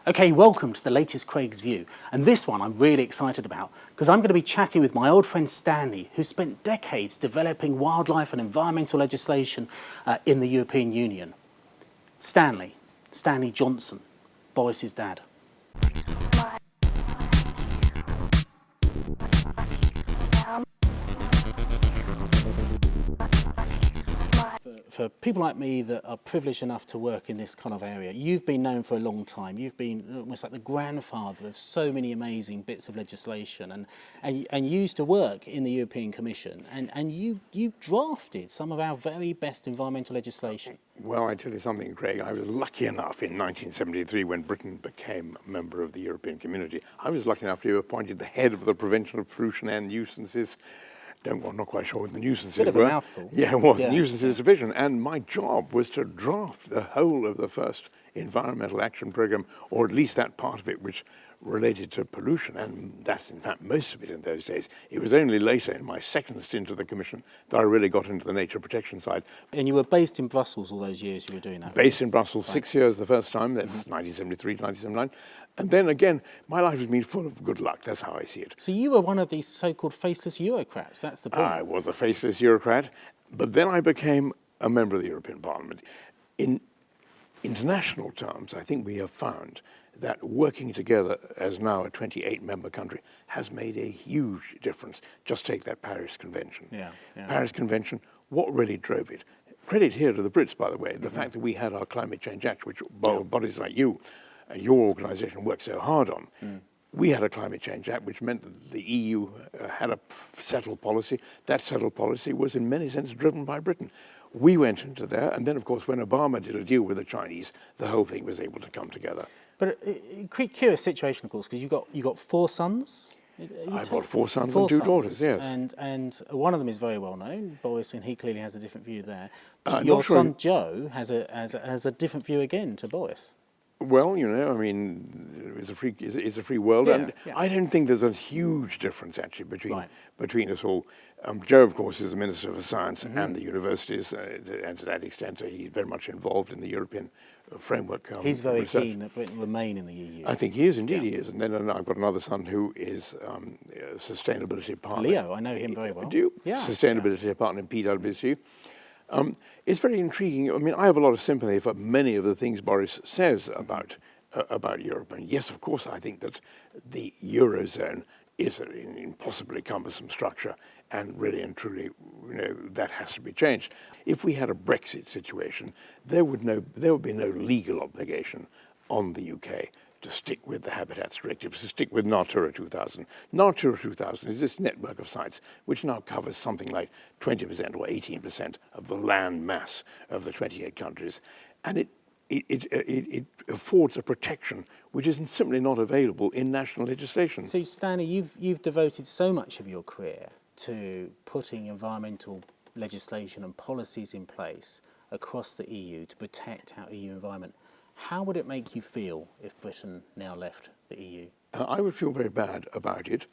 Okay, welcome to the latest Craig's View, and this one I'm really excited about because I'm going to be chatting with my old friend Stanley, who spent decades developing wildlife and environmental legislation in the European Union. Stanley Johnson, Boris's dad. For people like me that are privileged enough to work in this kind of area, you've been known for a long time. You've been almost like the grandfather of so many amazing bits of legislation, and you used to work in the European Commission, and you drafted some of our very best environmental legislation. Well, I tell you something, Craig. I was lucky enough in 1973, when Britain became a member of the European Community, I was lucky enough to be appointed the head of the Prevention of Pollution and Nuisances. I'm not quite sure what the nuisances were. Bit of a mouthful. Yeah, it was. Yeah. Nuisances Division. And my job was to draft the whole of the first environmental action program, or at least that part of it which related to pollution. And that's, in fact, most of it in those days. It was only later, in my second stint at the Commission, that I really got into the nature protection side. And you were based in Brussels all those years you were doing that? Based in Brussels, right. 6 years the first time. That's 1973, 1979. And then again, my life has been full of good luck. That's how I see it. So you were one of these so-called faceless Eurocrats. That's the point. I was a faceless Eurocrat, but then I became a member of the European Parliament. In international terms, I think we have found that working together as now a 28-member country has made a huge difference. Just take that Paris Convention. Yeah. Paris Convention, what really drove it? Credit here to the Brits, by the way, the fact that we had our Climate Change Act, which bodies like you and your organisation worked so hard on. We had a Climate Change Act, which meant that the EU had a settled policy. That settled policy was in many senses driven by Britain. We went into there, and then of course when Obama did a deal with the Chinese, the whole thing was able to come together. But a curious situation, of course, because you got 4 sons. I've got 4 sons and 2 daughters, yes. And one of them is very well known, Boris, and he clearly has a different view there. Your son Joe has a different view again to Boris. Well, you know, I mean, it's a free world, Yeah, and yeah. I don't think there's a huge difference actually between us all. Joe, of course, is the Minister for Science and the universities, and to that extent, he's very much involved in the European framework. He's very research. Keen that Britain remain in the EU. I think he is, indeed he is. And then I've got another son who is a sustainability partner. Leo, I know him very well. Do you? Yeah. Sustainability partner in PwC. It's very intriguing. I mean, I have a lot of sympathy for many of the things Boris says about Europe. And yes, of course, I think that the Eurozone is an impossibly cumbersome structure, and really and truly, you know, that has to be changed. If we had a Brexit situation, there would be no legal obligation on the UK to stick with the Habitats Directive, to stick with Natura 2000. Natura 2000 is this network of sites which now covers something like 20% or 18% of the land mass of the 28 countries. And it affords a protection which is simply not available in national legislation. So, Stanley, you've devoted so much of your career to putting environmental legislation and policies in place across the EU to protect our EU environment. How would it make you feel if Britain now left the EU? I would feel very bad about it.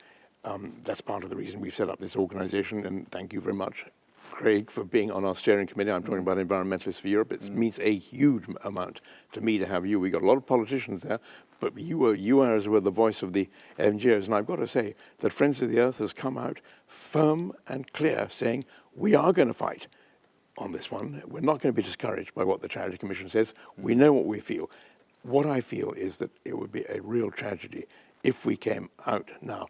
That's part of the reason we've set up this organisation, and thank you very much, Craig, for being on our steering committee. I'm talking about Environmentalists for Europe. It means a huge amount to me to have you. We've got a lot of politicians there, but you are as well the voice of the NGOs. And I've got to say that Friends of the Earth has come out firm and clear, saying we are going to fight on this one. We're not going to be discouraged by what the Charity Commission says. We know what we feel. What I feel is that it would be a real tragedy if we came out now.